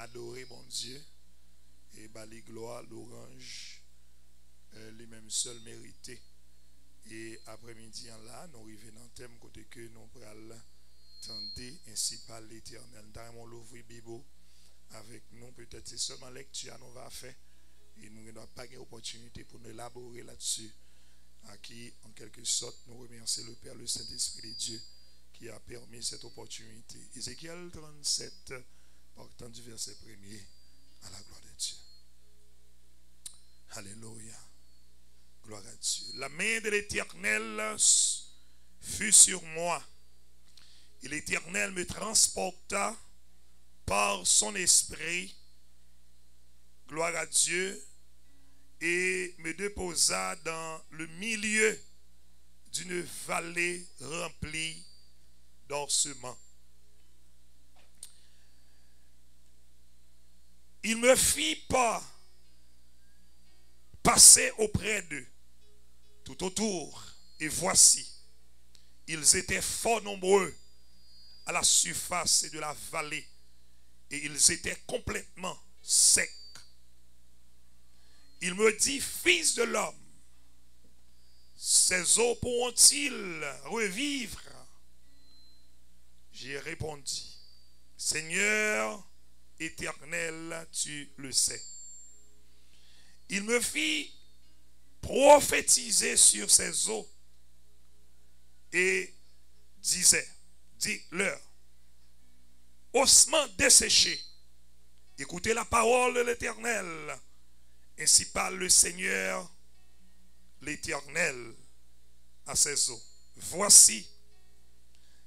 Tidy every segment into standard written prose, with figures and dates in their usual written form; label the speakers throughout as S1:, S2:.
S1: adorer mon Dieu et bali gloire, l'orange, les mêmes seuls mérités. Et après-midi, là, nous arrivons dans le thème côté que nous prenons tendre ainsi par l'Éternel. Dans l'ouvrir Bible avec nous, peut-être c'est seulement lecture nous va faire. Et nous n'avons pas d'opportunité pour nous élaborer là-dessus. À qui, en quelque sorte, nous remercions le Père, le Saint-Esprit de Dieu qui a permis cette opportunité. Ézéchiel 37, partant du verset 1er, à la gloire de Dieu. Alléluia. Gloire à Dieu. La main de l'Éternel fut sur moi. Et l'Éternel me transporta par son esprit. Gloire à Dieu. Et me déposa dans le milieu d'une vallée remplie d'ossements. Il me fit pas passer auprès d'eux, tout autour, et voici, ils étaient fort nombreux à la surface de la vallée, et ils étaient complètement secs. Il me dit, fils de l'homme, ces eaux pourront-ils revivre? J'ai répondu, Seigneur éternel, tu le sais. Il me fit prophétiser sur ces eaux et disait, dis-leur, ossements desséchés, écoutez la parole de l'Éternel. Ainsi parle le Seigneur, l'Éternel, à ses eaux. Voici,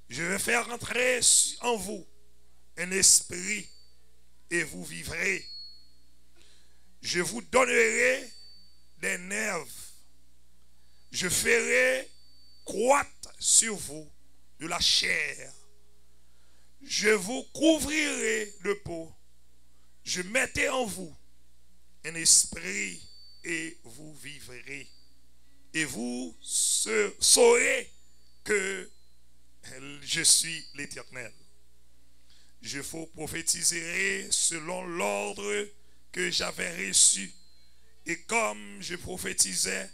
S1: je vais faire entrer en vous un esprit et vous vivrez. Je vous donnerai des nerfs. Je ferai croître sur vous de la chair. Je vous couvrirai de peau. Je mettrai en vous un esprit et vous vivrez. Et vous saurez que je suis l'Éternel. Je vous prophétiserai selon l'ordre que j'avais reçu. Et comme je prophétisais,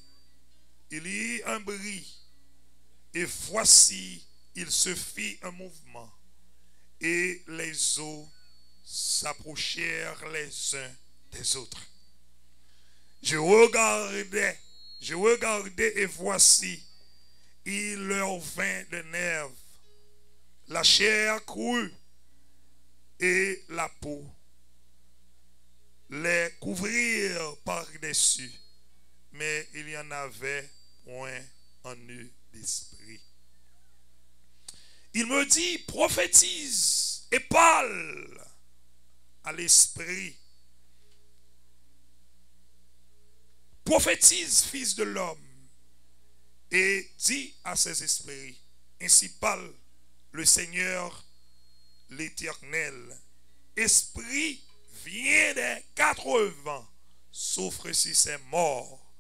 S1: il y eut un bruit. Et voici, il se fit un mouvement. Et les eaux s'approchèrent les uns des autres. Je regardais et voici, il leur vint des nerfs, la chair crue et la peau les couvrirent par-dessus, mais il n'y en avait point en eux d'esprit. Il me dit, prophétise et parle à l'esprit. Prophétise, fils de l'homme, et dis à ces esprits, ainsi parle le Seigneur, l'Éternel. Esprit, viens des 4 vents, souffle sur ces morts,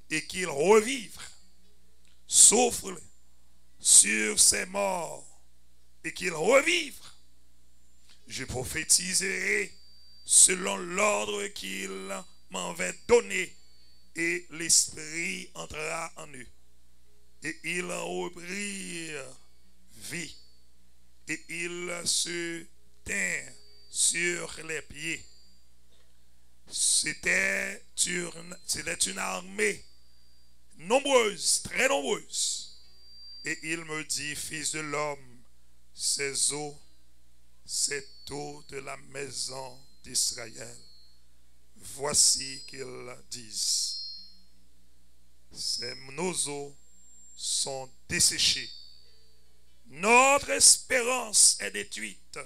S1: et qu'ils revivent. Souffle sur ces morts, et qu'ils revivent. Je prophétiserai selon l'ordre qu'il m'avait donné, et l'esprit entra en eux. Et ils reprirent vie. Et ils se tinrent sur les pieds. C'était une armée nombreuse, très nombreuse. Et il me dit, fils de l'homme, ces eaux, cette eau de la maison d'Israël. Voici qu'ils disent. Nos eaux sont desséchées. Notre espérance est détruite.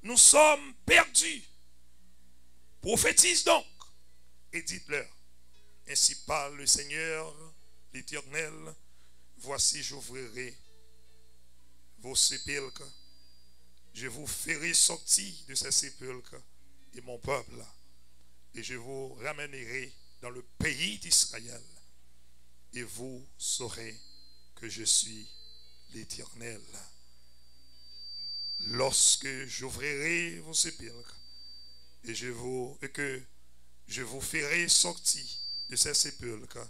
S1: Nous sommes perdus. Prophétise donc et dites-leur. Ainsi parle le Seigneur, l'Éternel. Voici, j'ouvrirai vos sépulcres. Je vous ferai sortir de ces sépulcres et mon peuple. Et je vous ramènerai dans le pays d'Israël. Et vous saurez que je suis l'Éternel. Lorsque j'ouvrirai vos sépulcres, et que je vous ferai sortir de ces sépulcres.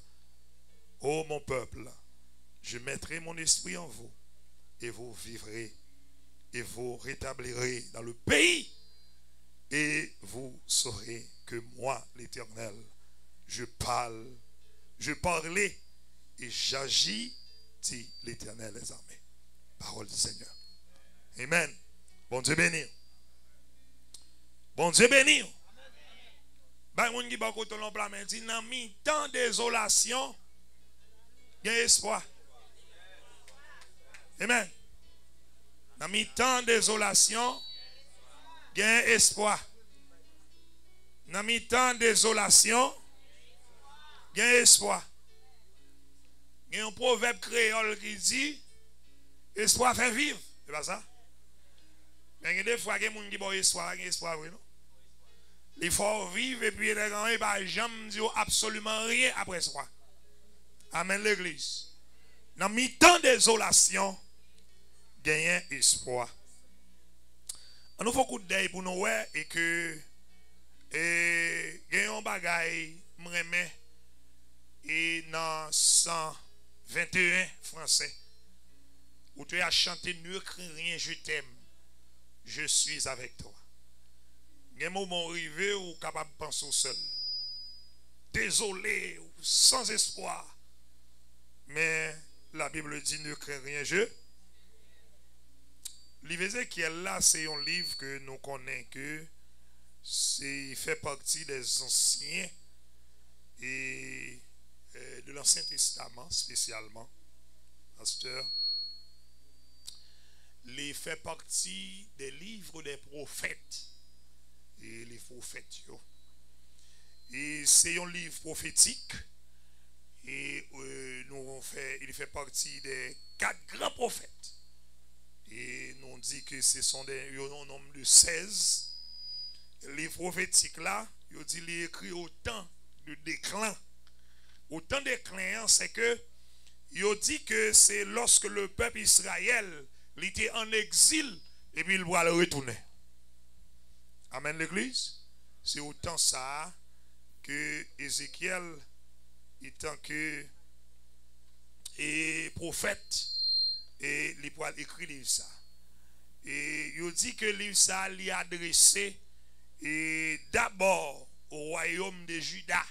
S1: Ô mon peuple, je mettrai mon esprit en vous et vous vivrez et vous rétablirez dans le pays et vous saurez que moi, l'Éternel, je parlais et j'agis, dit l'Éternel des armées. Parole du Seigneur. Amen. Bon Dieu béni. Bon Dieu béni. Ben, on dit, dans mi-temps désolation, il y a espoir. Amen. Dans mi-temps désolation, il y a espoir. Dans mi-temps désolation, il y a espoir. Il y a un proverbe créole qui dit espoir fait vivre. C'est pas ça? Mais il y a des fois qu'il y a des gens qui ont espoir, oui, non? Il faut vivre et puis les gens ne vont jamais dire absolument rien après soi. Amen l'église. Dans mi-temps désolation, il y a espoir. On nous faut coup d'œil pour nous voir et que il y a un bagage et dans 121 français où tu as chanté ne crie rien, je t'aime, je suis avec toi. Il y a un moment arrivé où capable de penser au seul, désolé, sans espoir, mais la Bible dit ne crie rien, je. Livre Ézéchiel là, c'est un livre que nous connaissons que il fait partie des anciens et de l'Ancien Testament spécialement, pasteur. Il fait partie des livres des prophètes et les prophètes. Et c'est un livre prophétique et il fait partie des 4 grands prophètes. Et nous dit que ce sont des nombre de 16. Les prophétiques là, il dit qu'il écrit autant de déclin. Autant de déclin, c'est que il dit que c'est lorsque le peuple Israël était en exil et puis il va le retourner. Amen l'église. C'est autant ça que Ézéchiel étant que prophète et il va écrire livre ça. Et il dit que livre ça lui adressé et d'abord au royaume de Juda.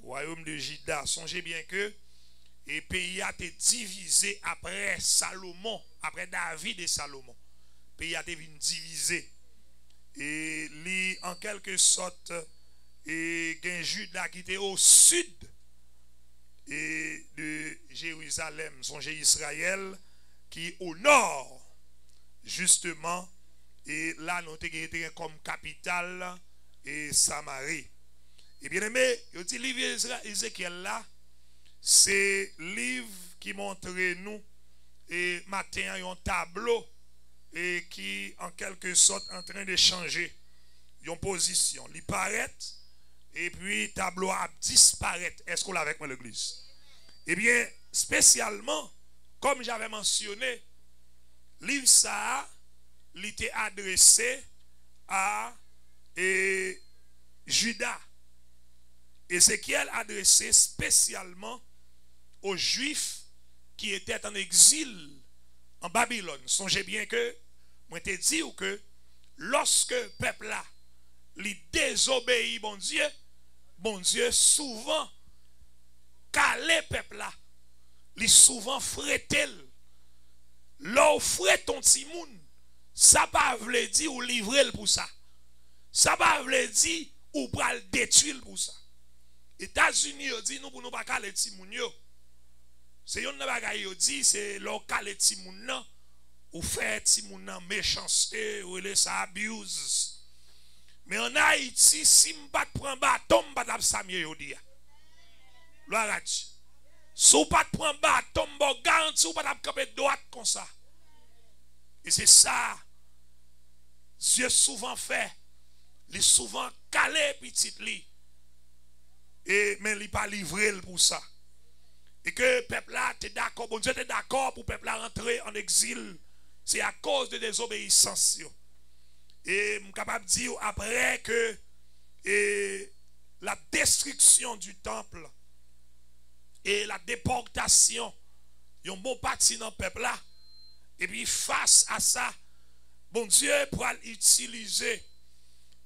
S1: Royaume de Juda. Songez bien que le pays a été divisé après Salomon, après David et Salomon. Le pays a été divisé. Et lui, en quelque sorte, et un Juda qui était au sud et de Jérusalem. Songez Israël qui est au nord, justement. Et là, nous avons comme capitale et Samarie. Et bien aimé, il dit livre Ézéchiel là, c'est livre qui montre nous et matin un tableau et qui en quelque sorte en train de changer une position. Il paraît et puis tableau a disparaître. Est-ce qu'on l'a avec moi l'église? Eh bien, spécialement, comme j'avais mentionné, livre ça il était adressé à Juda. Ézéchiel adressé spécialement aux Juifs qui étaient en exil en Babylone. Songez bien que, moi te dit que lorsque le peuple là, il désobéit, bon Dieu souvent calé peuple là, il souvent frété. L'on fret ton timoun. Ça pas veut dire ou livrer pour ça. Ça pas veut dire ou pral détruire pour ça. États-Unis dit nous pour nous pas caler timoun yo. C'est yon bagay yo dit c'est l'on caler timoun nan ou faire timoun nan méchanceté ou les ça abuse. Mais en Haïti si m'pas prend bâton m'pas t'a samye yo dia. Gloire à Dieu. Si ou pas prend bâton m'pas garanti ou pas t'a camper droite comme ça. Et c'est ça, Dieu souvent fait, il souvent calé petit li, et mais il pas livré pour ça. Et que le peuple là, t'es d'accord, bon Dieu t'es d'accord pour le peuple là rentrer en exil, c'est à cause de désobéissance. et je suis capable de dire après que la destruction du temple et la déportation, il y a un bon parti dans le peuple là. Et puis face à ça, bon Dieu pour utiliser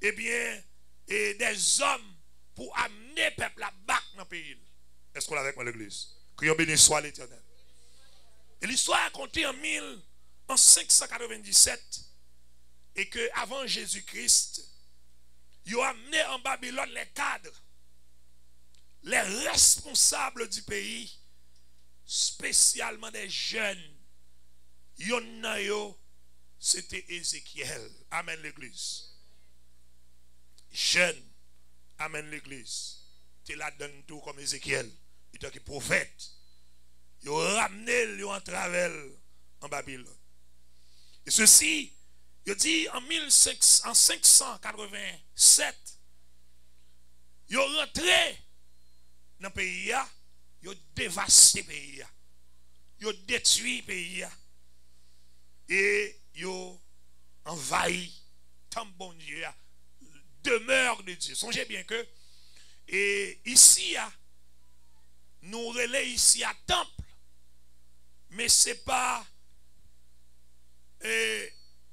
S1: des hommes pour amener le peuple là back dans le pays. Est-ce qu'on est avec moi l'église? Que béni soit l'Éternel. Et l'histoire est racontée en 597 et que avant Jésus-Christ, ils ont amené en Babylone les cadres, les responsables du pays, spécialement des jeunes. C'était Ézéchiel. Amen l'église. Jeune. Amen l'église. Tu la donnes tout comme Ézéchiel. Il était prophète. Il a ramené en travel en Babylone. Et ceci, il dit en 587, il est rentré dans le pays, il a dévasté le pays, il a détruit le pays et il a envahi tant bon Dieu, demeure de Dieu. Songez bien que et ici, nous relais ici à temple, mais ce n'est pas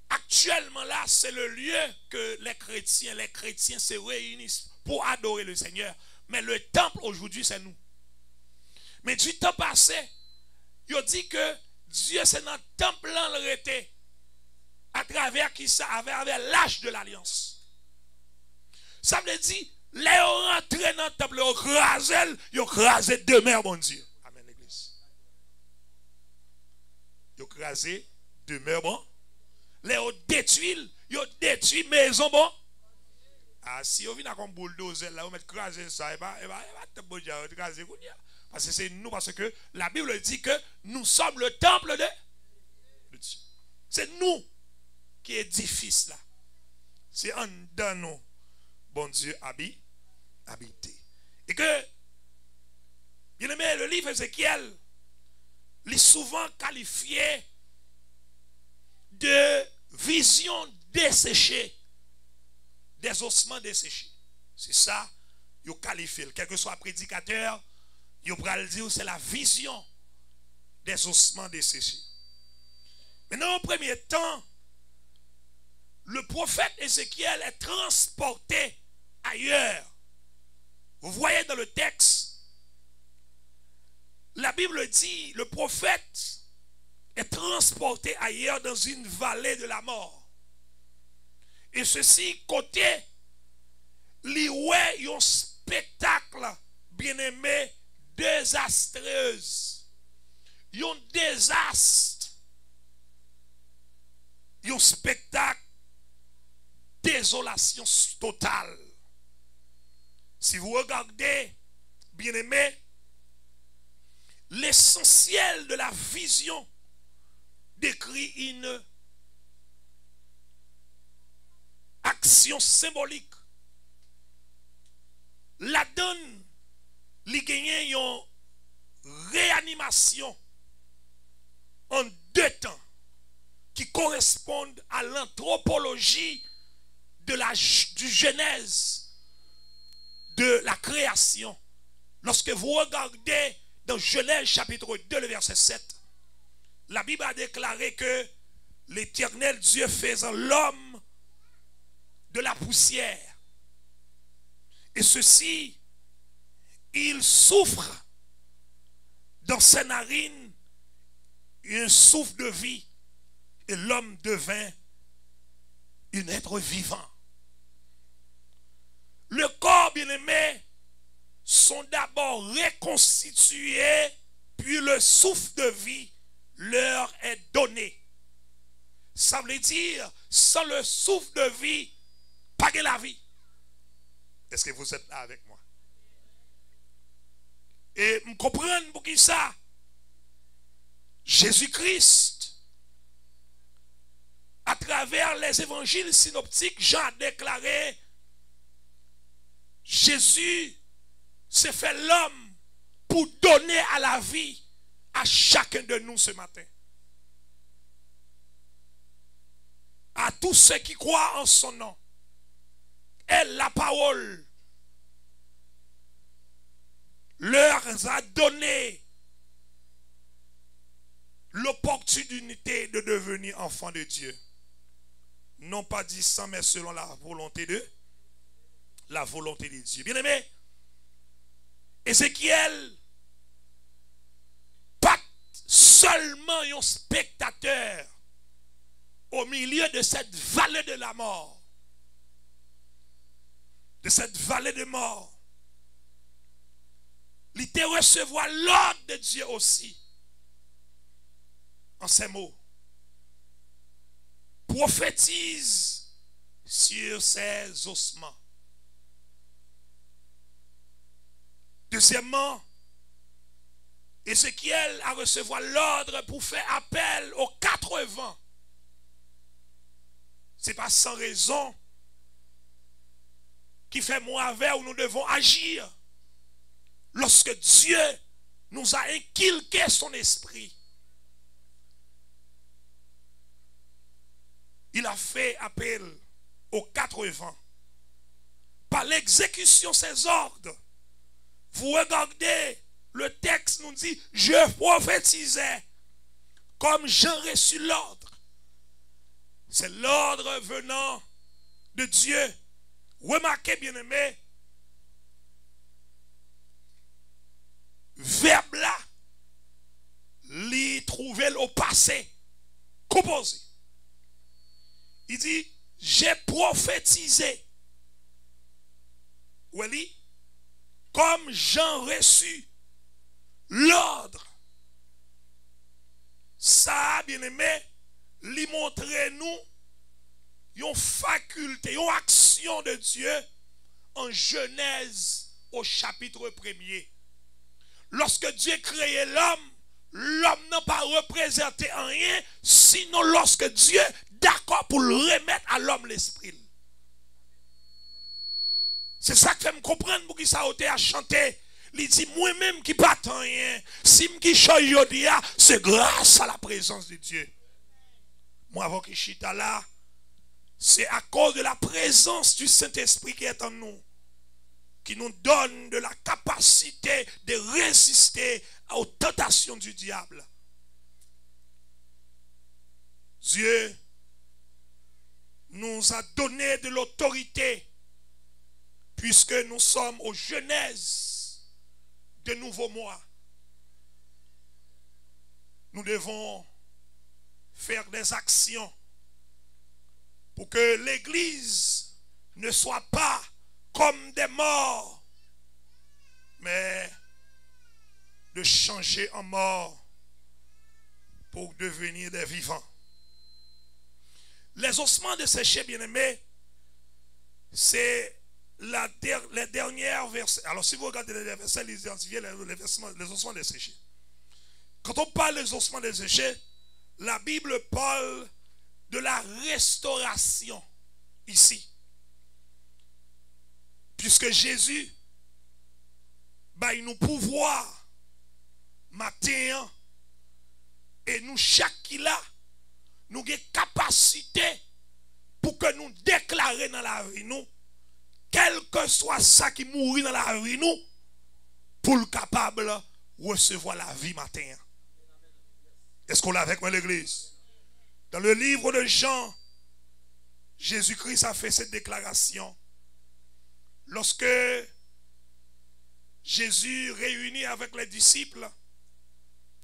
S1: actuellement là, c'est le lieu que les chrétiens se réunissent pour adorer le Seigneur. Mais le temple aujourd'hui, c'est nous. Mais du temps passé, il dit que Dieu, c'est dans le temple là, le était, à travers qui ça, avec l'âge de l'alliance. Ça veut dire, les rentrés dans le temple, ils ont crasé demeure, mon Dieu. Amen, l'église. Ils ont crasé demeure, bon. Les ont détruit, ils ont détruit maison, bon. Ah, si vous venez comme bulldozer là, vous mettez craser ça, craser. Parce que c'est nous, parce que la Bible dit que nous sommes le temple de Dieu. C'est nous qui édifions là. C'est en dedans nous, bon Dieu, habité. Et que, bien aimé, le livre Ézéchiel, il est souvent qualifié de vision desséchée, des ossements desséchés. C'est ça, il qualifie. Quel que soit prédicateur, il pourra le dire, c'est la vision des ossements desséchés. Maintenant, au premier temps, le prophète Ézéchiel est transporté ailleurs. Vous voyez dans le texte, la Bible dit, le prophète est transporté ailleurs dans une vallée de la mort. Et ceci, côté, il y a un spectacle, bien aimé, désastreuse. Il y a un désastre. Il y a un spectacle, désolation totale. Si vous regardez, bien aimé, l'essentiel de la vision décrit une action symbolique. La donne, il gagne une réanimation en deux temps qui correspondent à l'anthropologie du Genèse de la création. Lorsque vous regardez dans Genèse chapitre 2, le verset 7, la Bible a déclaré que l'Éternel Dieu faisant l'homme de la poussière. Et ceci, il souffre dans ses narines un souffle de vie. Et l'homme devint un être vivant. Le corps, bien-aimé, sont d'abord reconstitués, puis le souffle de vie leur est donné. Ça veut dire, sans le souffle de vie, pas de la vie. Est-ce que vous êtes là avec moi? Et vous comprenez pour qui ça? Jésus-Christ, à travers les évangiles synoptiques, Jean a déclaré, Jésus s'est fait l'homme pour donner à la vie à chacun de nous ce matin. à tous ceux qui croient en son nom. Elle, la parole, leur a donné l'opportunité de devenir enfants de Dieu. Non pas disant, mais selon la volonté de Dieu. Bien aimé, Ézéchiel, pas seulement un spectateur au milieu de cette vallée de la mort, de cette vallée de mort. Il te recevoir l'ordre de Dieu aussi. En ces mots. Prophétise sur ses ossements. Deuxièmement, Ézéchiel a recevoir l'ordre pour faire appel aux 4 vents. Ce n'est pas sans raison qui fait mauvais où nous devons agir. Lorsque Dieu nous a inculqué son esprit, il a fait appel aux 4 vents. Par l'exécution de ses ordres, vous regardez, le texte nous dit, je prophétisais comme j'ai reçu l'ordre. C'est l'ordre venant de Dieu. Remarquez, bien aimé, verbe là, l'y trouver au passé, composé. Il dit, j'ai prophétisé. Oui, comme j'ai reçu l'ordre. Ça, bien aimé, lui montrer nous une faculté, une action de Dieu en Genèse au chapitre 1er. Lorsque Dieu créait l'homme, l'homme n'a pas représenté rien, sinon lorsque Dieu d'accord pour le remettre à l'homme l'esprit. C'est ça que fait me comprendre pour qui ça a chanté. Il dit, moi-même qui pas rien, si je qui change, c'est grâce à la présence de Dieu. Moi, avant que chita là, c'est à cause de la présence du Saint-Esprit qui est en nous, qui nous donne de la capacité de résister aux tentations du diable. Dieu nous a donné de l'autorité, puisque nous sommes aux genèses de nouveaux mois. Nous devons faire des actions pour que l'Église ne soit pas comme des morts, mais de changer en mort pour devenir des vivants. Les ossements desséchés, bien-aimés, c'est les dernières versets. Alors, si vous regardez les versets, les ossements desséchés. Quand on parle des ossements desséchés, la Bible parle de la restauration ici. Puisque Jésus, il nous pouvoir matin et nous chaque qui là, nous avons capacité pour que nous déclarions dans la vie nous, quel que soit ça qui mourit dans la vie nous, pour le capable de recevoir la vie matin. Est-ce qu'on l'a avec moi l'église? Dans le livre de Jean, Jésus-Christ a fait cette déclaration. Lorsque Jésus réunit avec les disciples,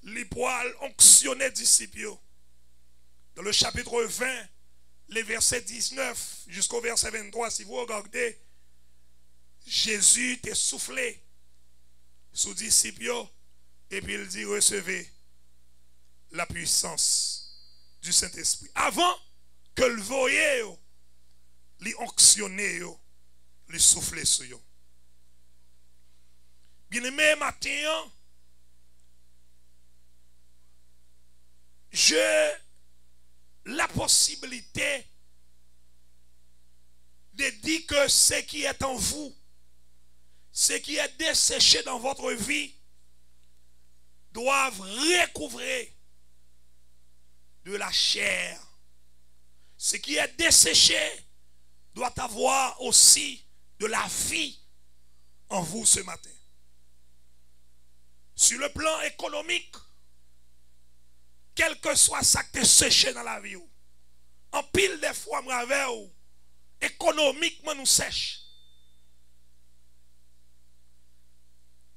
S1: les poils onctionnés les disciples. Dans le chapitre 20, les versets 19 jusqu'au verset 23, si vous regardez, Jésus t'a soufflé sous disciples et puis il dit recevez la puissance du Saint-Esprit. Avant que le voyez, les onctionner, les souffler sur eux. Bien-aimé, matin, j'ai la possibilité de dire que ce qui est en vous, ce qui est desséché dans votre vie, doivent recouvrer de la chair, Ce qui est desséché doit avoir aussi de la vie en vous ce matin. Sur le plan économique, quel que soit ça que tu séché dans la vie, en pile des fois, économiquement nous sèche.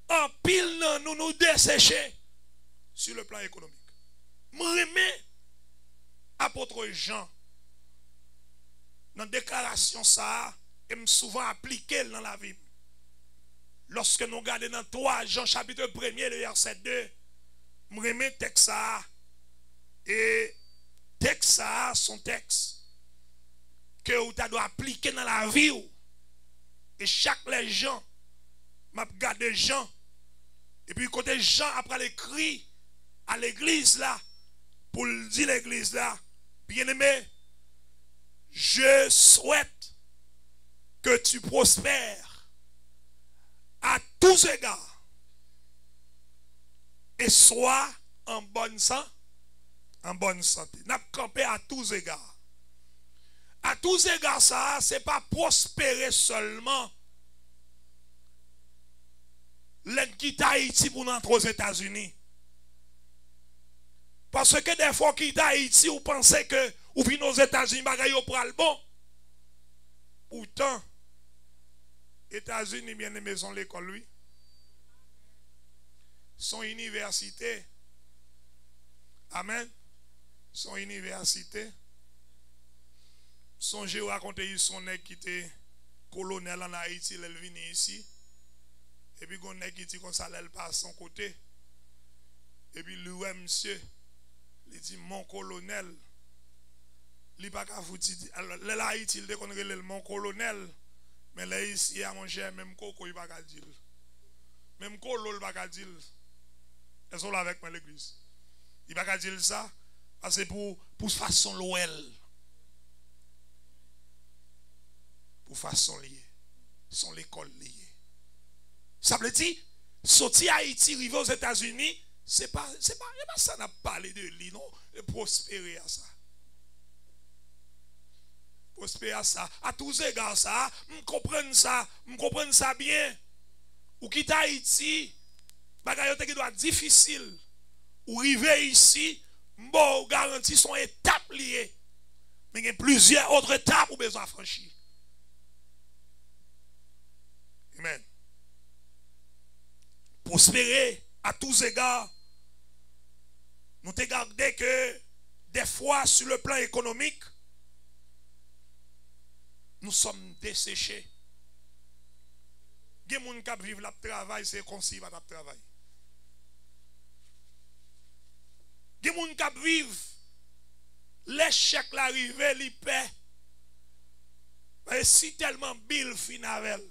S1: En pile nous dessécher sur le plan économique. Je remets apôtre Jean dans la déclaration ça et me souvent appliqué dans la vie. Lorsque nous regardons dans 3 Jean chapitre 1er le verset 2, je remets texte ça et texte ça son texte que vous doit appliquer dans la vie et chaque les gens m'a regardé Jean et puis côté Jean après l'écrit à l'église là pour le dire l'église là bien aimé je souhaite que tu prospères à tous égards et sois en bonne santé n'a campé à tous égards. À tous égards, ça, c'est pas prospérer seulement. L'aide qui Haïti pour entrer aux États-Unis. Parce que des fois, qui Haïti, vous pensez que vous venez aux États-Unis, vous prenez le bon. Pourtant, États-Unis, bien aimé, sont l'école, lui. Son université. Amen. Son université. Songez ou raconter son nèg qui était colonel en Haïti, il est venu ici. Et puis gon nèg qui dit comme ça, elle passe son côté. Et puis lui monsieur, il dit mon colonel. Il pas qu'à foutre alors Haïti il déconne le mon colonel. Mais là ici à mon cher même coco il pas qu'à dire. Même colo il pas qu'à dire. Elles sont là avec moi l'église. Il pas qu'à dire ça parce que pour façon l'OL. Pour façon liée. Sont l'école liée. Ça veut dire, sortir Haïti, arriver aux États-Unis, c'est pas ça n'a parlé de lui, non, de prospérer à ça. Prospérer à ça. À tous égards, ça, je comprends ça bien. Ou quitter Haïti, bagaille qui doit être difficile. Ou arriver ici, bon, garantie son étape liée. Mais il y a plusieurs autres étapes où besoin franchir. Amen. Prospérer à tous égards. Nous te gardé que des fois sur le plan économique, nous sommes desséchés. Il y a des gens qui vivent le travail, c'est comme si ils ne vivent pas le travail. Il y a des gens qui vivent l'échec, l'arrivée, les paix. Mais si tellement Bill finavel.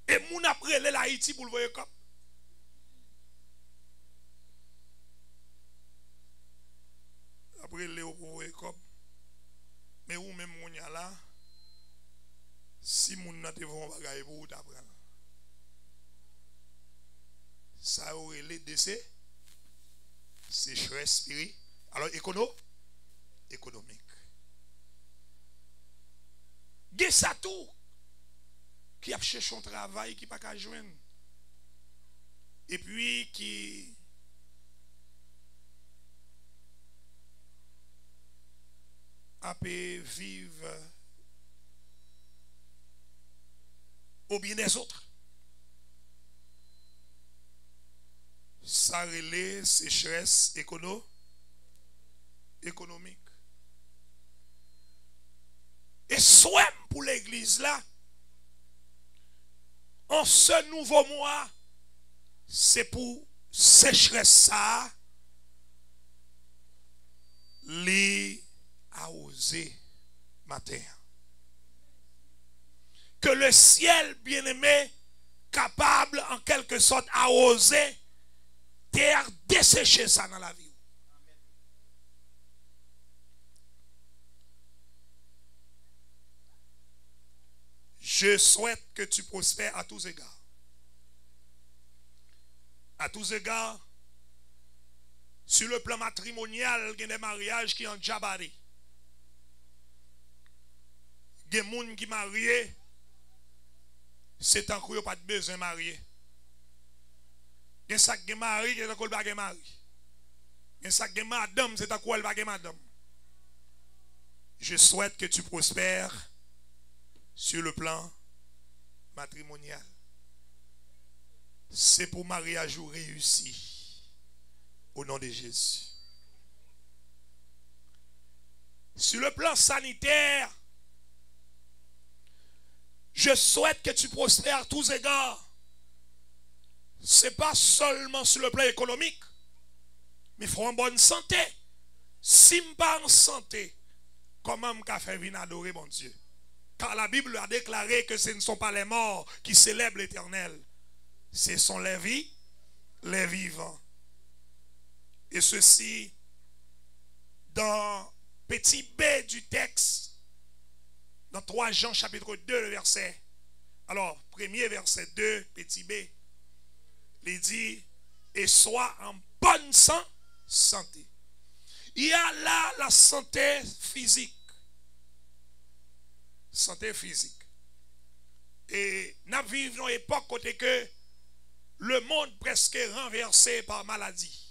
S1: Et moun après l'Haïti pour le voir comme. Après le voir comme. Mais ou même moun ya là. Si moun nan te vont bagaille pour t'apprendre. Ça aurait les décès. Sécheresse spirit. Alors économique. Gè ça tout. Qui a cherché un travail qui n'a pas qu'à joindre. Et puis qui a pu vivre au bien des autres. Ça relève sécheresse économique. Et soit pour l'église là, en ce nouveau mois, c'est pour sécheresse ça, les arroser matin. Que le ciel bien-aimé, capable en quelque sorte arroser, terre dessécher ça dans la vie. Je souhaite que tu prospères à tous égards. À tous égards, sur le plan matrimonial, il y a des mariages qui ont déjà barré. Il y a des gens qui mariés, c'est un coup, pas de besoin de marier. Il y a ça qui est marié, c'est un coup, pas de marié. Il y a ça qui est madame, c'est un coup, pas de madame. Je souhaite que tu prospères sur le plan matrimonial. C'est pour mariage réussi. Au nom de Jésus. Sur le plan sanitaire, je souhaite que tu prospères à tous égards. Ce n'est pas seulement sur le plan économique, mais il faut en bonne santé. Si je ne suis pas en santé, comment je peux faire venir adorer mon Dieu? Car la Bible a déclaré que ce ne sont pas les morts qui célèbrent l'Éternel. Ce sont les vivants. Et ceci, dans petit b du texte, dans 3 Jean chapitre 2, le verset. Alors, premier verset 2, petit b, il dit, et sois en bonne santé. Il y a là la santé physique. Santé physique. Et nous vivons dans une époque côté que le monde presque renversé par maladie.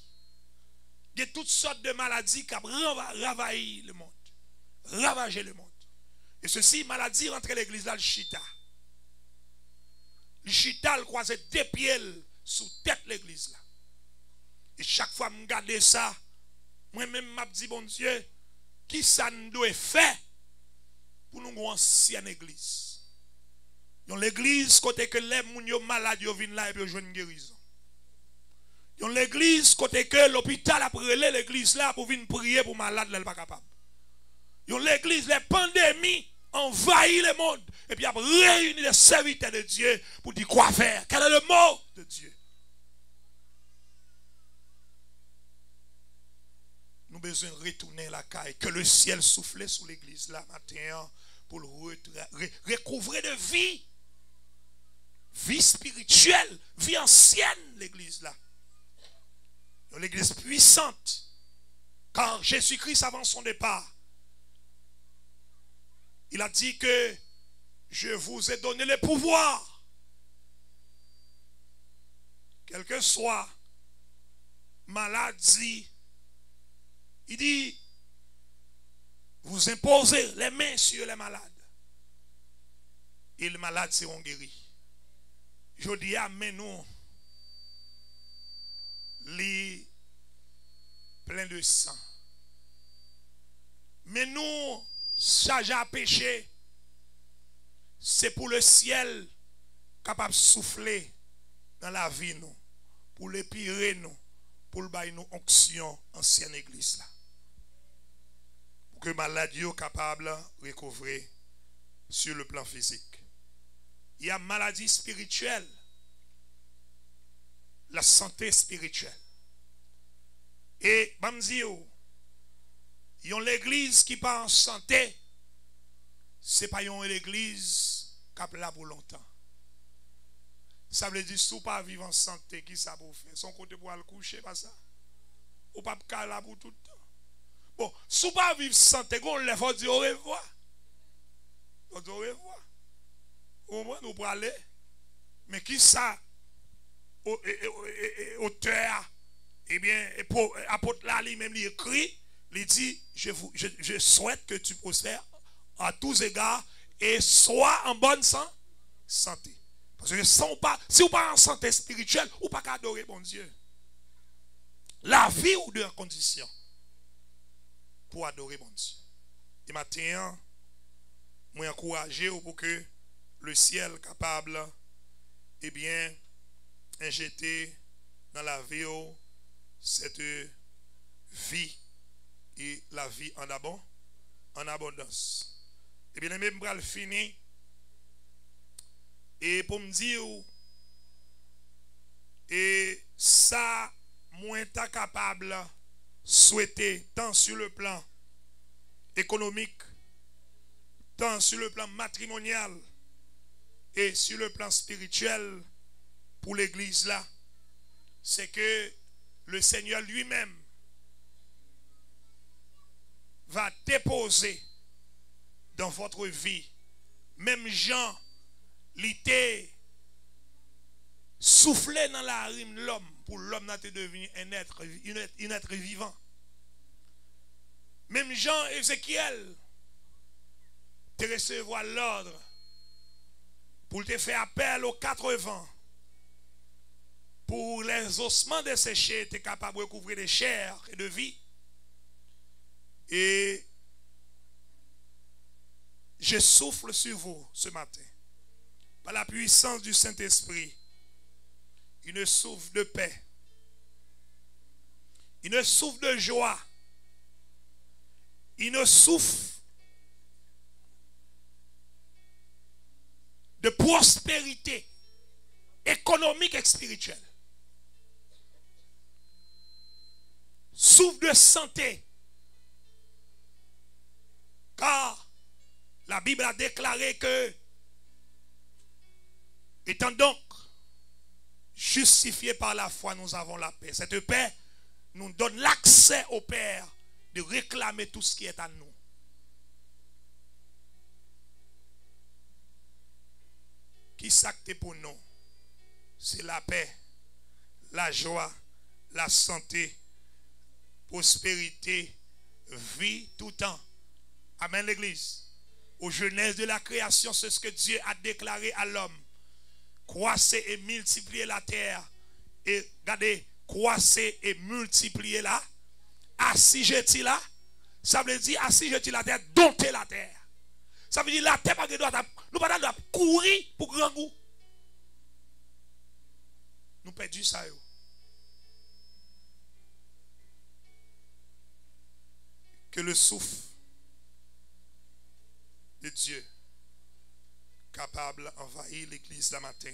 S1: Il y a toutes sortes de maladies qui ont ravagé le monde. Ravagé le monde. Et ceci, maladie rentre l'église là, le chita. Le chita, le croisé des pieds sous tête l'église là. Et chaque fois que je regarde ça, moi-même, je me dis, bon Dieu, qui ça nous doit faire pour nous avoir une ancienne église? Dans l'église, côté que les gens malades viennent là et puis ils ont une guérison. Dans l'église, côté que l'hôpital a brûlé l'église là pour venir prier pour malades, elle n'est pas capable. Dans l'église, les pandémies envahissent le monde et puis a réuni les serviteurs de Dieu pour dire quoi faire. Quel est le mot de Dieu? Nous avons besoin de retourner la caille, que le ciel souffle sur l'église là matin pour le recouvrer de vie. Vie spirituelle, vie ancienne, l'église là. L'église puissante. Car Jésus-Christ, avant son départ, il a dit que je vous ai donné le pouvoir. Quelle que soit maladie, il dit, vous imposez les mains sur les malades. Et les malades seront guéris. Je dis, mais nous, les plein de sang. Mais nous, chargés à péché, c'est pour le ciel capable de souffler dans la vie, nous, pour l'épirer, nous, pour le bailler nous onction ancienne église là. Pour que maladie soit capable de recouvrer sur le plan physique. Il y a maladie spirituelle, la santé spirituelle. Et, il y a l'église qui pas en santé, ce n'est pas une église qui est là pour longtemps. Ça veut dire, si vous pas vivre en santé, qui ça vous fait? Son côté pour aller coucher, pas ça? Ou pas là pour tout le temps? Bon, si vous pas vivre en santé, on le faut dire au revoir. On dit au revoir. Au moins, nous pour aller. Mais qui ça? Auteur, eh bien, apôtre là, lui-même, il écrit, il dit, je souhaite que tu prospères à tous égards et sois en bonne santé. Parce que si vous n'êtes pas en santé spirituelle, vous ne pouvez pas adorer bon Dieu. La vie ou deux conditions pour adorer bon Dieu. Et maintenant, moi encourager pour que le ciel capable, eh bien, injecter dans la vie cette vie et la vie en abondance. Et bien, même pour le finir, et pour me dire, et ça, moi, t'es capable de souhaiter, tant sur le plan économique, tant sur le plan matrimonial et sur le plan spirituel pour l'église là, c'est que le Seigneur lui-même va déposer dans votre vie même Jean, l'été soufflé dans la rime l'homme, pour l'homme n'a te devenu un être vivant. Même Jean Ézéchiel te recevoir l'ordre pour te faire appel aux 4 vents, pour les ossements desséchés, tu es capable de recouvrir de chair et de vie. Et je souffle sur vous ce matin, par la puissance du Saint-Esprit, une souffle de paix, une souffle de joie, une souffle de prospérité économique et spirituelle, souffle de santé, car la Bible a déclaré que, étant donc justifiés par la foi, nous avons la paix. Cette paix nous donne l'accès au Père de réclamer tout ce qui est à nous. Qui s'acte pour nous? C'est la paix, la joie, la santé, prospérité, vie tout temps. Amen l'église. Aux Genèse de la création, c'est ce que Dieu a déclaré à l'homme. Croissez et multipliez la terre. Et regardez, croissez et multipliez la. Assigez-t-il là. Ça veut dire assigez-t-il la terre, domptez la terre. Ça veut dire la terre, nous ne pas courir pour grand goût. Nous perdons ça. Que le souffle de Dieu capable d'envahir l'église la matin,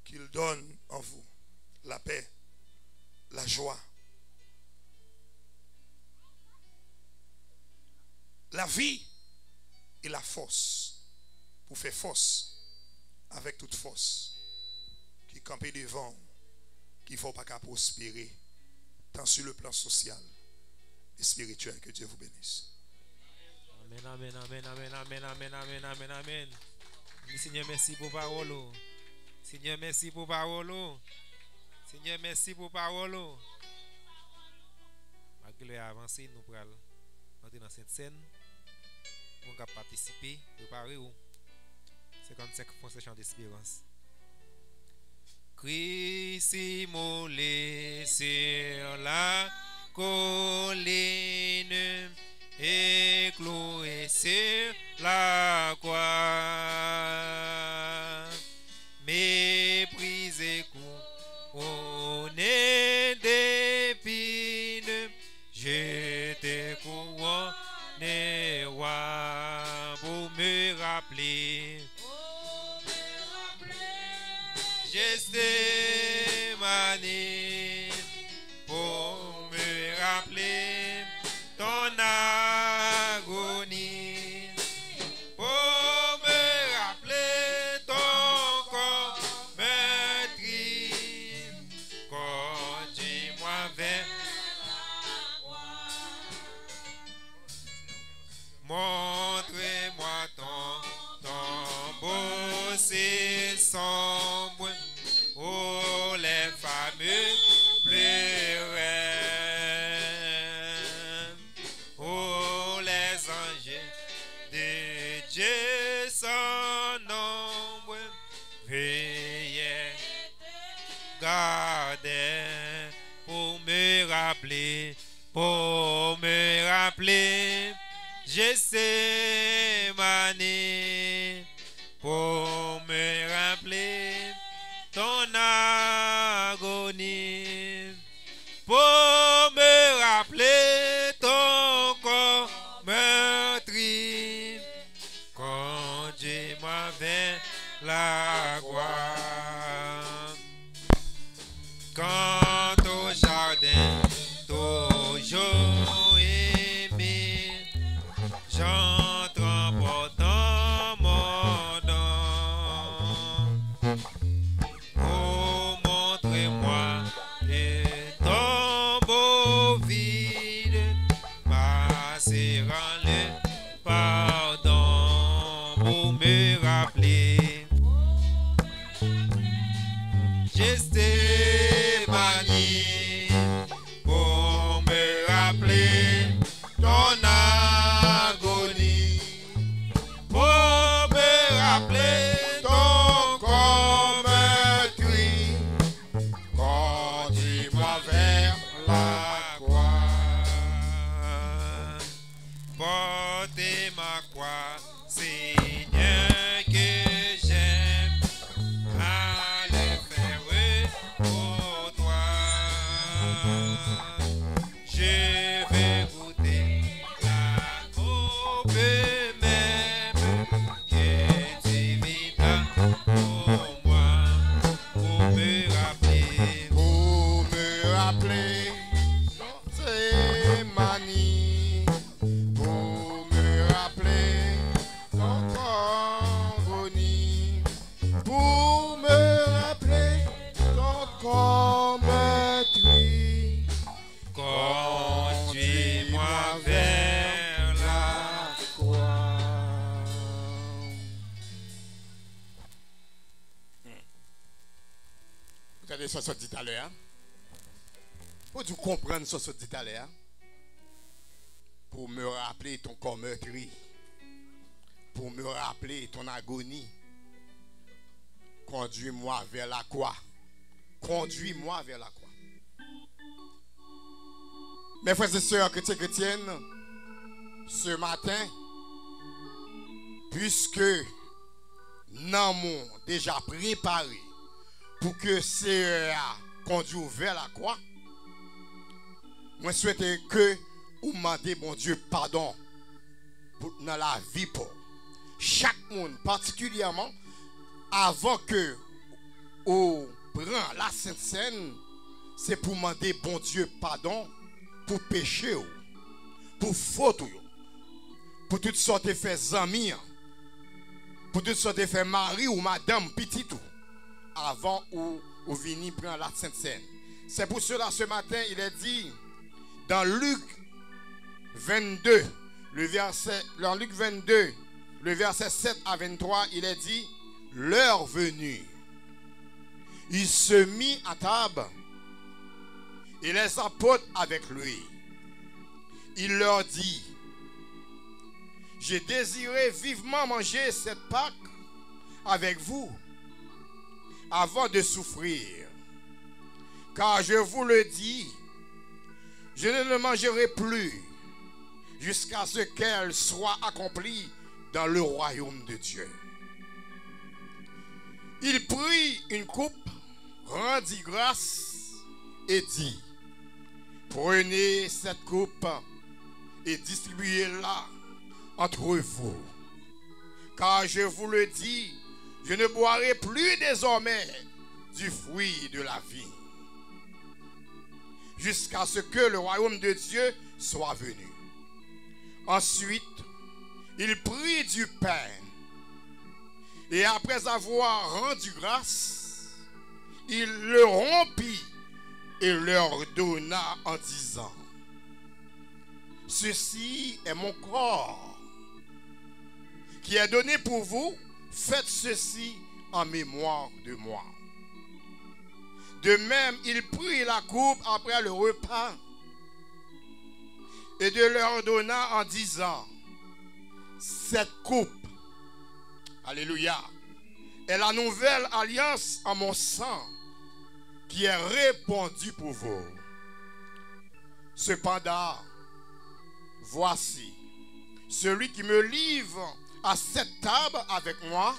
S1: qu'il donne en vous la paix, la joie, la vie et la force, pour faire force avec toute force, qui campe devant, qui ne faut pas qu'à prospérer, tant sur le plan social et spirituel. Que Dieu vous bénisse.
S2: Amen, amen, amen, amen, amen, amen, amen, amen, amen. Seigneur, merci pour parole. Seigneur, merci pour parole. Seigneur, merci pour parole. Malgré avancer, nous pourrons entrer dans cette scène. Nous allons participer, préparer-vous. 55 Français chant d'espérance. Christ immolé sur la colline et cloué sur la croix, méprisé, couronné d'épines, j'étais couronné roi pour me rappeler, Gethsémani, pour me rappeler ton agonie, pour me rappeler ton corps meurtri, conduis-moi vers montre-moi ton beau c'est sombre, oh les fameux pleuraient, oh les anges de Dieu sans nombre, veillez, gardez pour me rappeler, Gethsémani, pour me rappeler ton agonie, pour me rappeler ton corps meurtri, conduis-moi vers la gloire. Quant au jardin, toujours aimé, j'entre en portant mon nom. Oh, montre-moi le tombeau vide, m'assurant le pardon. pour me rappeler. Gethsémani, pour me rappeler ton agonie, pour me rappeler ton corps meurtri. Conduis-moi vers la croix. Portez ma croix, Seigneur, que j'aime à le faire pour toi. Je vais goûter l'amour même que tu viendras pour moi, pour me rappeler.
S3: Pour me rappeler Gethsémani, pour me rappeler ton agonie, pour me rappeler ton corps meurtri.
S2: Conduis-moi vers la
S3: croix. Regardez ce que ça dit tout à l'heure. Faut tu comprendre ce que ça dit tout à l'heure. Pour me rappeler ton corps meurtri. Pour me rappeler ton agonie. Conduis-moi vers la croix. Conduis-moi vers la croix. Mes frères et sœurs chrétiens chrétiennes, ce matin, puisque nous avons déjà préparé pour que CEA conduise vers la croix, moi souhaite que vous demandez mon Dieu pardon dans la vie pour chaque monde, particulièrement avant que vous preniez la Sainte Seine, c'est pour demander bon Dieu pardon pour péché, pour faute, pour toutes sortes de faits amis, pour toutes sortes de faits mari ou madame petit tout, avant ou venir prendre la Sainte Seine. C'est pour cela ce matin il est dit dans Luc 22, le verset 7 à 23, il est dit l'heure venue, il se mit à table et les apôtres avec lui. Il leur dit, j'ai désiré vivement manger cette Pâque avec vous avant de souffrir. Car je vous le dis, je ne le mangerai plus jusqu'à ce qu'elle soit accomplie dans le royaume de Dieu. Il prit une coupe, rendit grâce et dit, prenez cette coupe et distribuez-la entre vous. Car je vous le dis, je ne boirai plus désormais du fruit de la vie, jusqu'à ce que le royaume de Dieu soit venu. Ensuite, il prit du pain et après avoir rendu grâce, il le rompit et leur donna en disant, ceci est mon corps qui est donné pour vous, faites ceci en mémoire de moi. De même, il prit la coupe après le repas et de leur donna en disant, cette coupe, alléluia, est la nouvelle alliance en mon sang qui est répandue pour vous. Cependant, voici, celui qui me livre à cette table avec moi,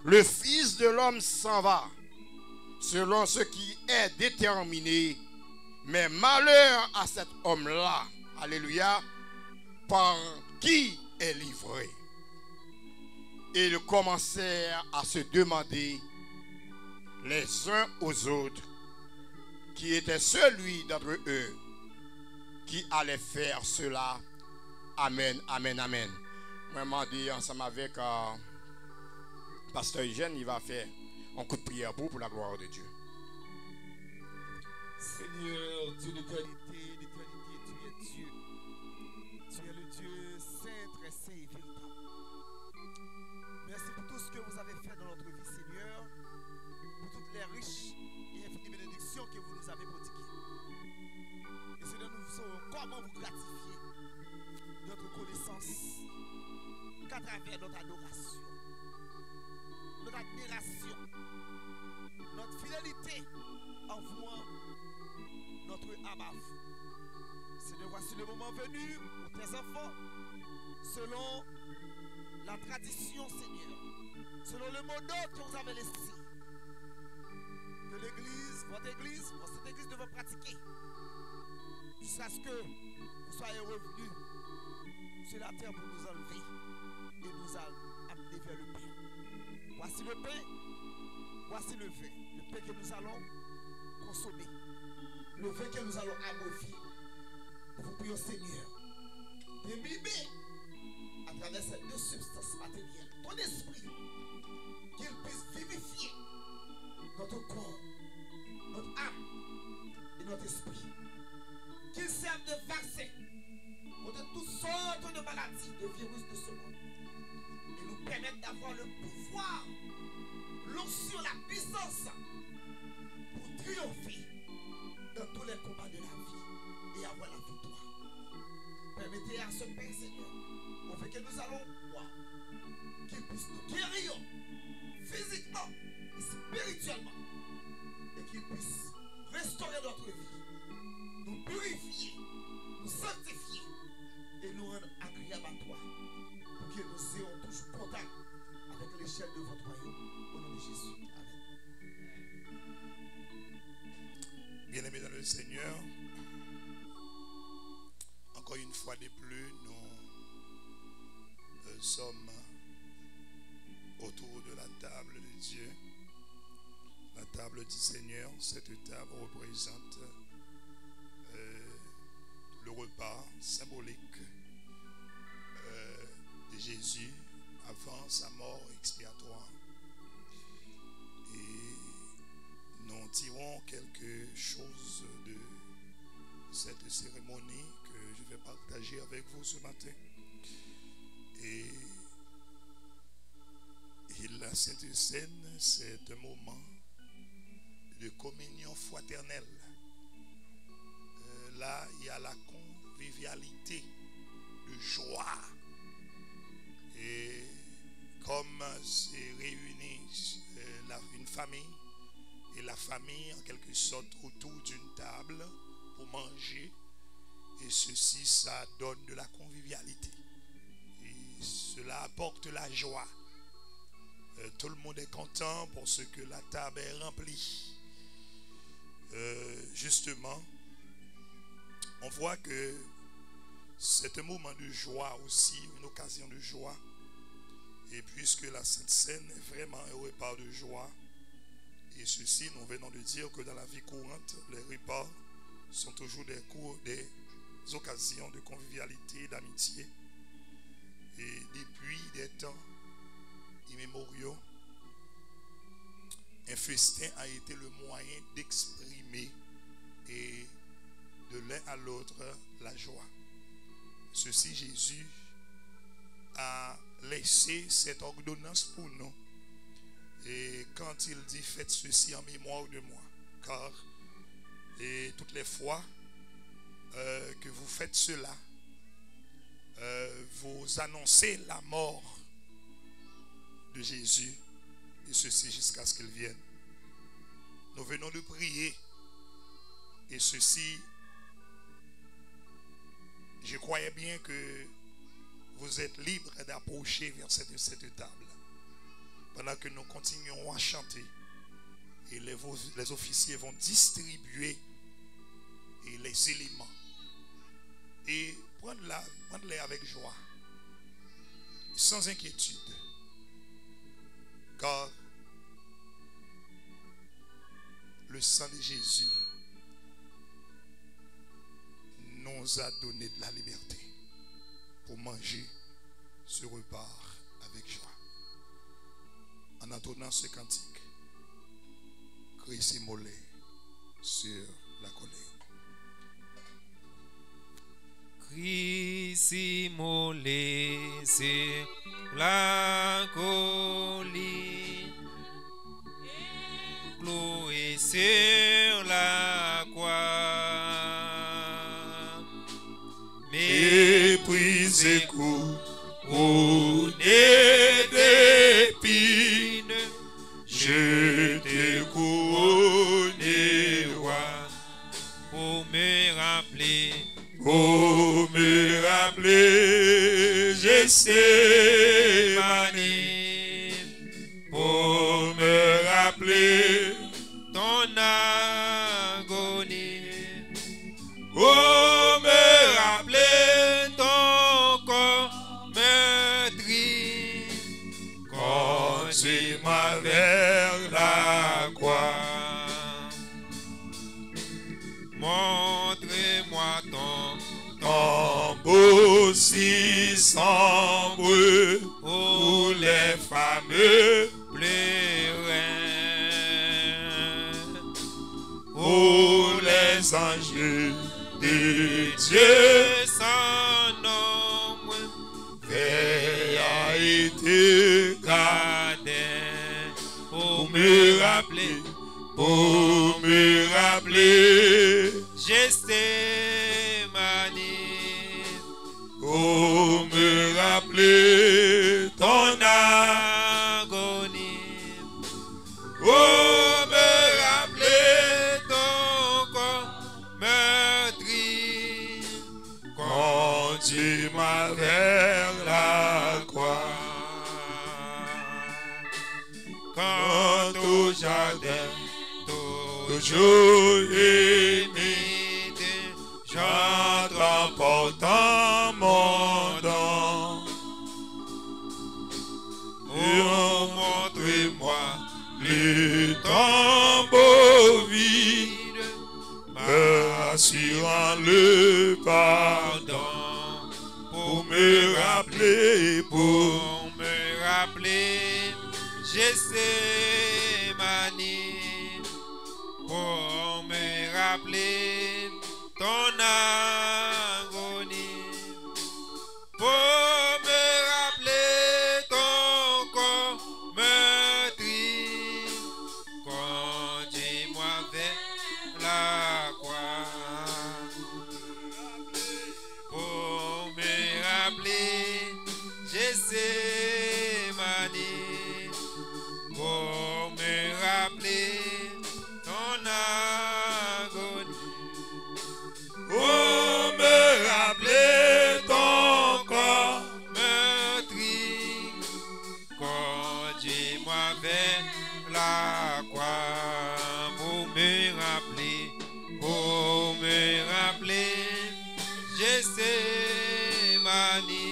S3: le Fils de l'homme s'en va, selon ce qui est déterminé, mais malheur à cet homme-là, alléluia, par qui est livré. Et ils commencèrent à se demander les uns aux autres qui était celui d'entre eux qui allait faire cela. Amen, amen, amen. Moi, je dis ensemble avec Pasteur Eugène, il va faire un coup de prière pour la gloire de Dieu.
S4: Seigneur, Dieu de qualité, tu es Dieu. Tu es le Dieu saint, très saint et véritable.
S5: à travers notre adoration, notre admiration, notre fidélité en vouant notre Abba. Seigneur, voici le moment venu pour tes enfants, selon la tradition, Seigneur, selon le mot d'ordre que vous avez laissé, que l'église, cette église devrait pratiquer, jusqu'à ce que vous soyez revenus sur la terre pour nous enlever et nous amener vers le Père. Voici le pain, voici le vin que nous allons consommer, le vin que nous allons abreuver. Nous vous prions, Seigneur, d'imbiber à travers ces deux substances matérielles ton esprit, qu'il puisse vivifier notre corps, notre âme et notre esprit, qu'il serve de vaccin contre toutes sortes de maladies, de virus de ce monde, et nous permettre d'avoir le pouvoir, l'onction, la puissance pour triompher dans tous les combats de la vie et avoir la victoire. Permettez à ce Père, Seigneur, au fait que nous allons voir, qu'il puisse nous guérir physiquement et spirituellement, et qu'il puisse restaurer notre vie, nous purifier, nous sanctifier et nous rendre agréables à toi, pour que nous soyons toujours contents avec l'échelle de votre royaume. Au nom de Jésus. Amen.
S1: Bien-aimés dans le Seigneur, encore une fois de plus, nous sommes autour de la table de Dieu, la table du Seigneur. Cette table représente le repas symbolique de Jésus avant sa mort expiatoire. Et nous tirons quelque chose de cette cérémonie que je vais partager avec vous ce matin. Et la Sainte Seine, c'est un moment de communion fraternelle. Là, il y a la convivialité, de joie. Et comme c'est réuni une famille, et la famille en quelque sorte autour d'une table pour manger, et ceci, ça donne de la convivialité. Et cela apporte la joie. Tout le monde est content parce que la table est remplie. Justement, on voit que c'est un moment de joie aussi, une occasion de joie. Et puisque la Sainte Seine est vraiment un repas de joie, et ceci, nous venons de dire que dans la vie courante, les repas sont toujours des occasions de convivialité, d'amitié. Et depuis des temps immémoriaux, un festin a été le moyen d'exprimer et de l'un à l'autre la joie. Ceci, Jésus a laissé cette ordonnance pour nous. Et quand il dit faites ceci en mémoire de moi, car et toutes les fois que vous faites cela, vous annoncez la mort de Jésus, et ceci jusqu'à ce qu'il vienne. Nous venons de prier, et ceci, je croyais bien que vous êtes libres d'approcher vers cette table, pendant que nous continuons à chanter, et les officiers vont distribuer et les éléments, et prendre-les avec joie, sans inquiétude, car le sang de Jésus nous a donné de la liberté pour manger ce repas avec joie. En entonnant ce cantique, Christ immolé sur la colline.
S2: Christ immolé sur la colline, cloué sur la croix,
S1: Méprisé, couronné conduis-moi vers la croix.
S2: Montre-moi ton
S1: Tombeau si sombre où les fameux
S2: pleuraient.
S1: où les anges de Dieu
S2: Sans nombre
S1: a été
S2: gardés
S1: pour me rappeler,
S2: Gethsémani,
S1: pour me rappeler ton
S2: agonie,
S1: pour me rappeler
S2: ton corps meurtri,
S1: conduis-moi vers la croix.
S2: quand au jardin,
S1: Toujours aimé,
S2: j'entre
S1: en portant mon don.
S2: Oh, montre-moi
S1: Le tombeau vide,
S2: ma
S1: assurant le pardon,
S2: pardon
S1: pour me rappeler,
S2: pour me rappeler Gethsémani, pour me rappeler ton agonie, pour me rappeler ton corps meurtri, conduis-moi vers la croix, pour me rappeler Gethsémani, pour me rappeler ton agonie,
S1: pour me rappeler ton corps.
S2: meurtri, conduis-moi vers la croix, pour me rappeler Gethsémani,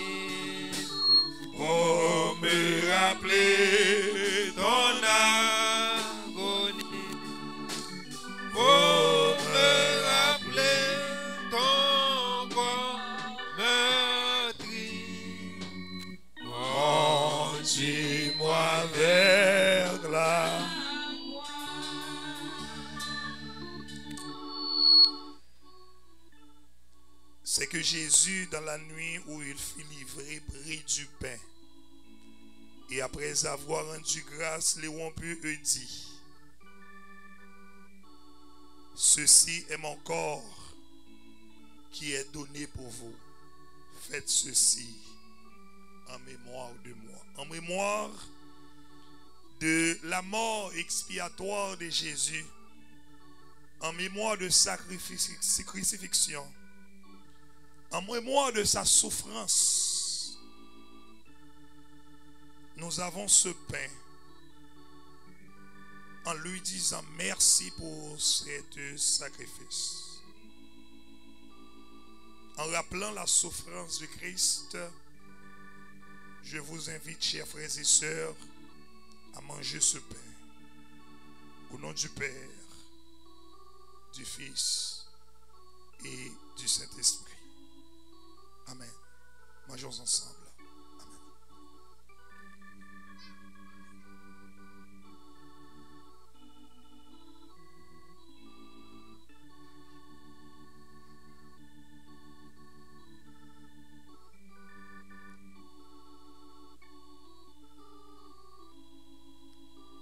S1: Pour me rappeler ton
S2: agonie, pour me rappeler ton corps meurtri,
S1: conduis-moi vers la. C'est que Jésus, dans la nuit où il fut livré, prit du pain. Et après avoir rendu grâce, les rompus eux dit: ceci est mon corps qui est donné pour vous. Faites ceci en mémoire de moi. En mémoire de la mort expiatoire de Jésus. En mémoire de sa crucifixion. En mémoire de sa souffrance. Nous avons ce pain en lui disant merci pour cet sacrifice. En rappelant la souffrance de Christ, je vous invite, chers frères et sœurs, à manger ce pain. Au nom du Père, du Fils et du Saint-Esprit. Amen. Mangeons ensemble. Amen.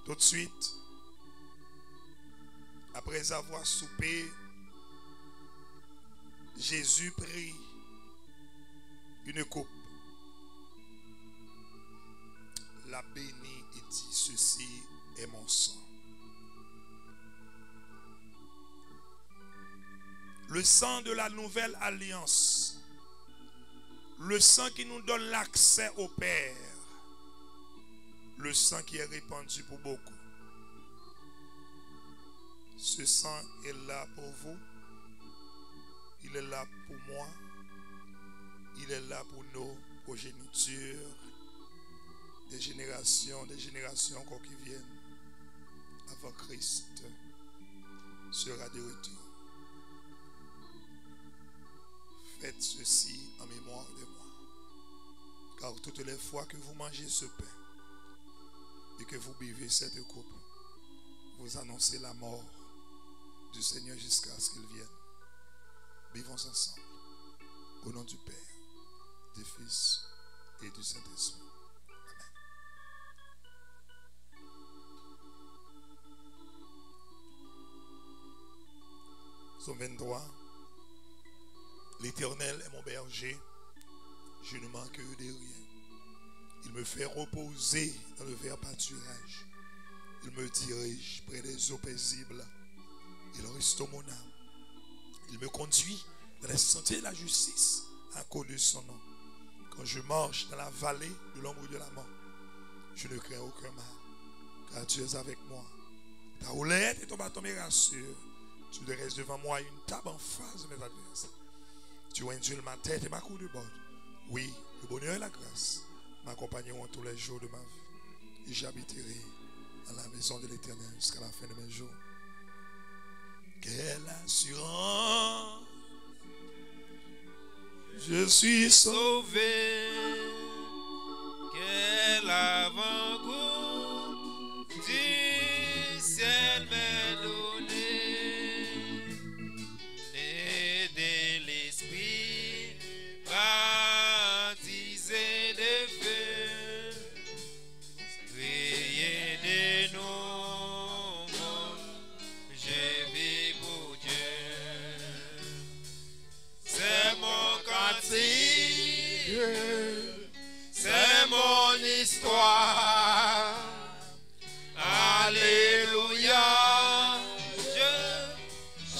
S1: Tout de suite, après avoir soupé, Jésus prit une coupe, la bénit et dit: ceci est mon sang. Le sang de la nouvelle alliance, le sang qui nous donne l'accès au Père, le sang qui est répandu pour beaucoup. Ce sang est là pour vous, il est là pour moi, il est là pour nos progénitures, des générations des générations encore qui viennent avant Christ sera de retour. Faites ceci en mémoire de moi. Car toutes les fois que vous mangez ce pain et que vous buvez cette coupe, vous annoncez la mort du Seigneur jusqu'à ce qu'il vienne. Vivons ensemble. Au nom du Père, du Fils et du Saint-Esprit. Psaume 23. L'Éternel est mon berger, je ne manque de rien. Il me fait reposer dans le vert pâturage. Il me dirige près des eaux paisibles. Il restaure mon âme. Il me conduit dans les sentiers de la justice à cause de son nom. Quand je marche dans la vallée de l'ombre de la mort, je ne crains aucun mal, car tu es avec moi. Ta houlette et ton bâton me rassurent. Tu dresses devant moi une table en face de mes adversaires. Tu induis ma tête et ma cour de bord. Oui, le bonheur et la grâce m'accompagneront tous les jours de ma vie. Et j'habiterai dans la maison de l'Éternel jusqu'à la fin de mes jours. Quelle assurance! Je suis sauvé.
S2: Quel avant-goût du ciel m'est donné. Né de l'esprit, baptisé de feu, priez de nous, je vis pour Dieu. C'est mon cantique, c'est mon histoire. Alléluia, je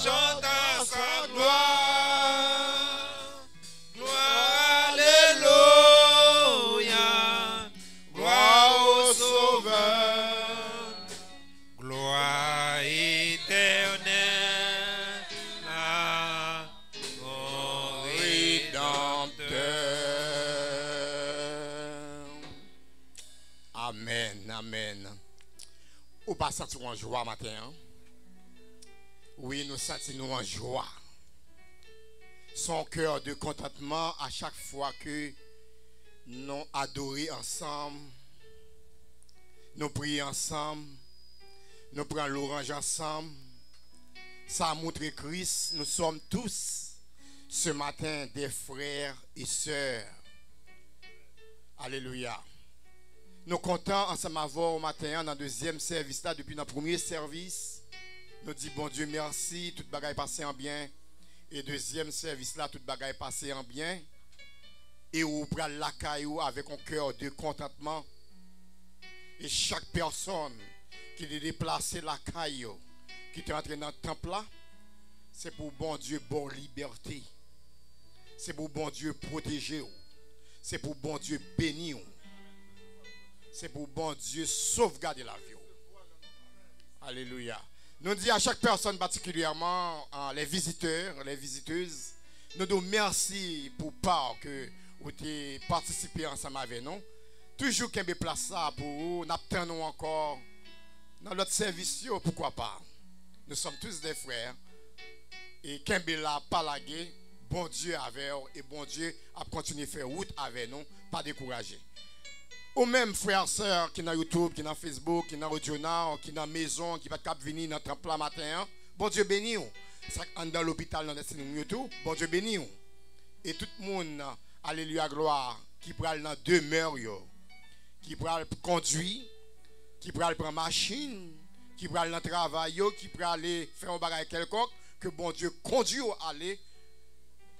S2: chante à sa gloire. Gloire, alléluia, gloire au Sauveur. Gloire éternelle à mon Rédempteur.
S3: Amen, amen. Ou pas sentir en joie matin? Hein? Oui, nous sentons en joie. Son cœur de contentement à chaque fois que nous adorons ensemble, nous prions ensemble, nous prenons l'orange ensemble. Ça montre Christ, nous sommes tous ce matin des frères et sœurs. Alléluia. Nous comptons ensemble avoir au matin dans le deuxième service là, depuis notre premier service. Nous disons bon Dieu merci, toute bagaille passée en bien. Et deuxième service là, toute bagaille passée en bien. Et vous prenez la caillou avec un cœur de contentement. Et chaque personne qui est déplacée la caillou, qui est entrée dans le temple là, c'est pour bon Dieu bonne liberté. C'est pour bon Dieu protéger. C'est pour bon Dieu bénir. C'est pour bon Dieu sauvegarder la vie. Alléluia. Nous disons à chaque personne, particulièrement les visiteurs, les visiteuses, nous disons merci pour part que vous avez participé ensemble avec nous. Toujours qu'il y ait place ça pour vous, nous attendons encore dans notre service, pourquoi pas. Nous sommes tous des frères. Et qu'il y ait là, pas lagué, bon Dieu avec vous, et bon Dieu a continué à faire route avec nous, pas décourager. Ou même frères, sœurs qui sont YouTube, qui sont Facebook, qui sont Audionar, qui sont dans la maison, qui va venir dans le temple matin. Bon Dieu béni. Ça dans l'hôpital, dans YouTube. Bon Dieu béni. Et tout le monde, alléluia, gloire, qui prend dans demeure, qui prend conduire, qui prend prendre machine, qui prend dans travail, qui prend aller faire un bagage quelconque, que bon Dieu conduit à aller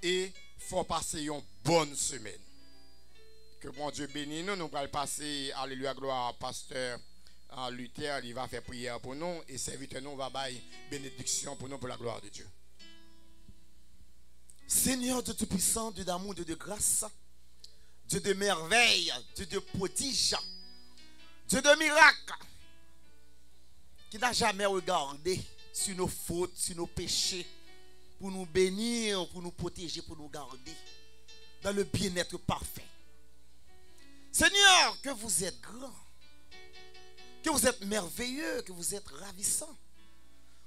S3: et faut passer une bonne semaine. Que bon Dieu bénisse nous. Nous allons passer, alléluia, gloire, pasteur Luther, il va faire prière pour nous et serviteur nous va bailler bénédiction pour nous pour la gloire de Dieu.
S5: Seigneur Dieu Tout-Puissant, Dieu d'amour, Dieu de grâce, Dieu de merveille, Dieu de prodige, Dieu de miracle, qui n'a jamais regardé sur nos fautes, sur nos péchés, pour nous bénir, pour nous protéger, pour nous garder dans le bien-être parfait. Seigneur, que vous êtes grand, que vous êtes merveilleux, que vous êtes ravissant,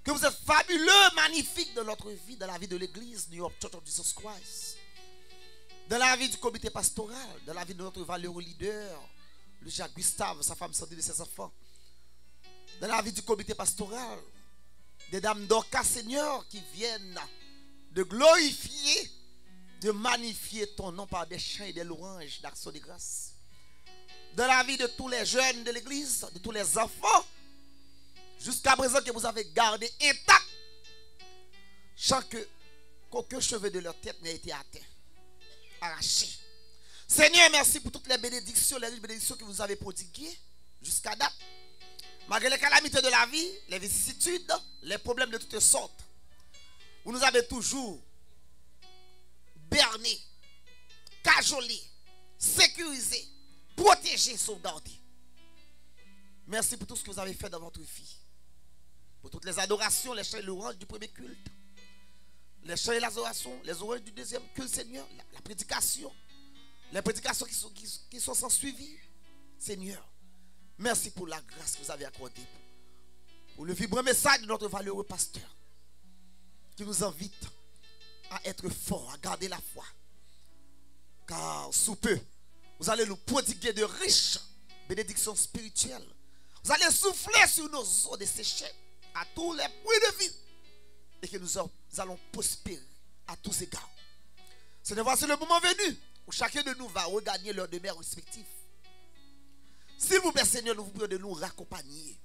S5: que vous êtes fabuleux, magnifique dans notre vie, dans la vie de l'église New York Church of Jesus Christ, dans la vie du comité pastoral, dans la vie de notre valeureux leader, le Jacques Gustave, sa femme Sandy de ses enfants, dans la vie du comité pastoral, des dames d'Orca, Seigneur, qui viennent de glorifier, de magnifier ton nom par des chants et des louanges, d'actions de grâce. Dans la vie de tous les jeunes de l'église, de tous les enfants, jusqu'à présent que vous avez gardé intact, sans qu'aucun cheveu de leur tête n'ait été atteint, arraché. Seigneur, merci pour toutes les bénédictions que vous avez prodiguées jusqu'à date. Malgré les calamités de la vie, les vicissitudes, les problèmes de toutes sortes, vous nous avez toujours berné, cajolé, sécurisé, protégé, sauvegardé. Merci pour tout ce que vous avez fait dans votre vie. Pour toutes les adorations, les chants et louanges du premier culte, les chants et les adorations, les louanges du deuxième culte, Seigneur, la prédication, les prédications qui sont sans suivi. Seigneur, merci pour la grâce que vous avez accordée, pour le vibrant message de notre valeureux pasteur, qui nous invite à être forts, à garder la foi. Car sous peu, vous allez nous prodiguer de riches bénédictions spirituelles. Vous allez souffler sur nos eaux desséchées à tous les points de vie, et que nous allons prospérer à tous égards. Seigneur, voici le moment venu où chacun de nous va regagner leur demeure respective. S'il vous plaît, Seigneur, nous vous prions de nous raccompagner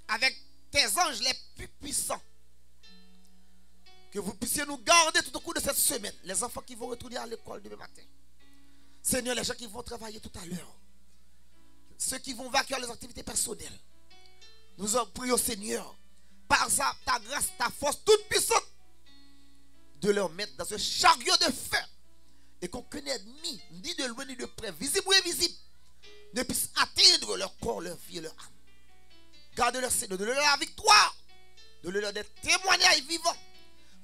S5: avec tes anges les plus puissants. Que vous puissiez nous garder tout au cours de cette semaine. Les enfants qui vont retourner à l'école demain matin. Seigneur, les gens qui vont travailler tout à l'heure. Ceux qui vont vaquer leurs activités personnelles. Nous en prions, Seigneur, par ta grâce, ta force toute puissante, de leur mettre dans un chariot de feu. Et qu'aucun ennemi, ni de loin ni de près, visible ou invisible, ne puisse atteindre leur corps, leur vie et leur âme. Garde-leur, Seigneur, donne-leur la victoire, donne-leur des témoignages vivants,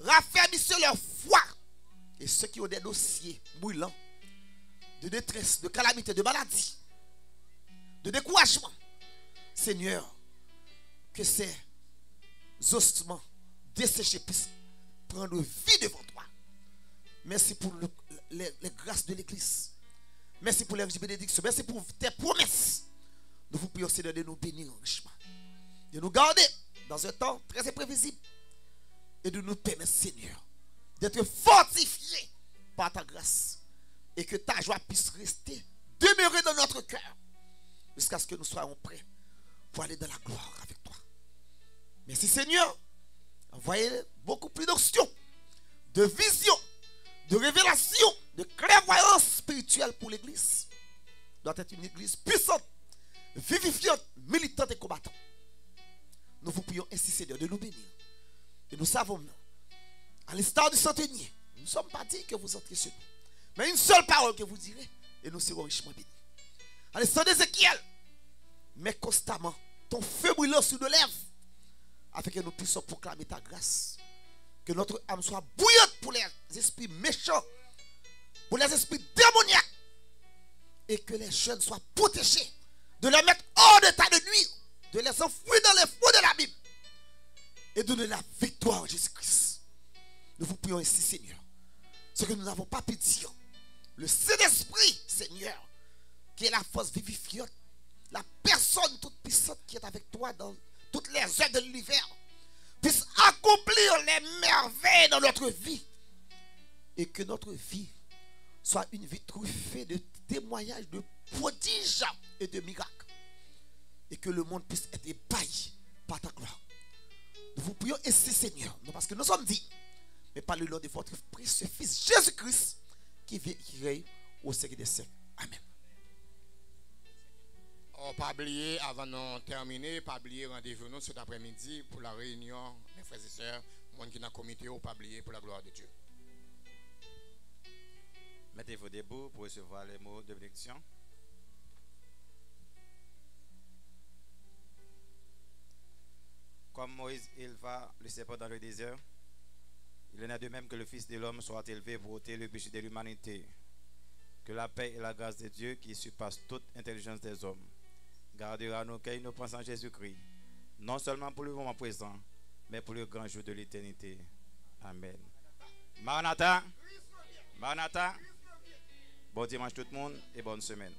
S5: raffermissez leur foi. Et ceux qui ont des dossiers brûlants, de détresse, de calamité, de maladie, de découragement, Seigneur, que ces ossements desséchés puissent prendre vie devant toi. Merci pour les grâces de l'église. Merci pour les bénédictions. Merci pour tes promesses. Nous vous prions, Seigneur, de nous bénir richement, de nous garder dans un temps très imprévisible et de nous permettre, Seigneur, d'être fortifiés par ta grâce et que ta joie puisse rester, demeurer dans notre cœur jusqu'à ce que nous soyons prêts pour aller dans la gloire avec toi. Merci, Seigneur. Envoyez beaucoup plus d'options, de vision, de révélation, de clairvoyance spirituelle pour l'église. Doit être une église puissante, vivifiante, militante et combattante. Nous vous prions ainsi, Seigneur, de nous bénir. Et nous savons, à l'instar du centenier, nous ne sommes pas dit que vous entrez chez nous, mais une seule parole que vous direz et nous serons richement bénis. À l'instar d'Ézéchiel, mets constamment ton feu brûlant sur nos lèvres, afin que nous puissions proclamer ta grâce. Que notre âme soit bouillante pour les esprits méchants, pour les esprits démoniaques, et que les jeunes soient protégés, de les mettre hors d'état de nuire, de les enfouir dans les fous de la Bible, et donner la victoire à Jésus-Christ. Nous vous prions ici, Seigneur, ce que nous n'avons pas pu dire. Le Saint-Esprit, Seigneur, qui est la force vivifiante, la personne toute puissante qui est avec toi dans toutes les œuvres de l'univers, puisse accomplir les merveilles dans notre vie. Et que notre vie soit une vie truffée de témoignages, de prodiges et de miracles. Et que le monde puisse être ébahi par ta gloire. Nous vous prions ainsi, Seigneur, non parce que nous sommes dits, mais par le nom de votre précieux Fils Jésus-Christ, qui vit et qui règne au siècle des siècles. Amen.
S3: On pas oublier, avant de terminer, pas oublier rendez-vous nous cet après-midi pour la réunion, mes frères et sœurs, monde qui est dans le comité, pas oublier pour la gloire de Dieu.
S6: Mettez-vous debout pour recevoir les mots de bénédiction. Comme Moïse éleva le serpent dans le désert, il en est de même que le Fils de l'homme soit élevé pour ôter le péché de l'humanité. Que la paix et la grâce de Dieu, qui surpasse toute intelligence des hommes, gardera nos cœurs et nos pensées en Jésus-Christ, non seulement pour le moment présent, mais pour le grand jour de l'éternité. Amen. Maranatha. Maranatha. Bon dimanche tout le monde et bonne semaine.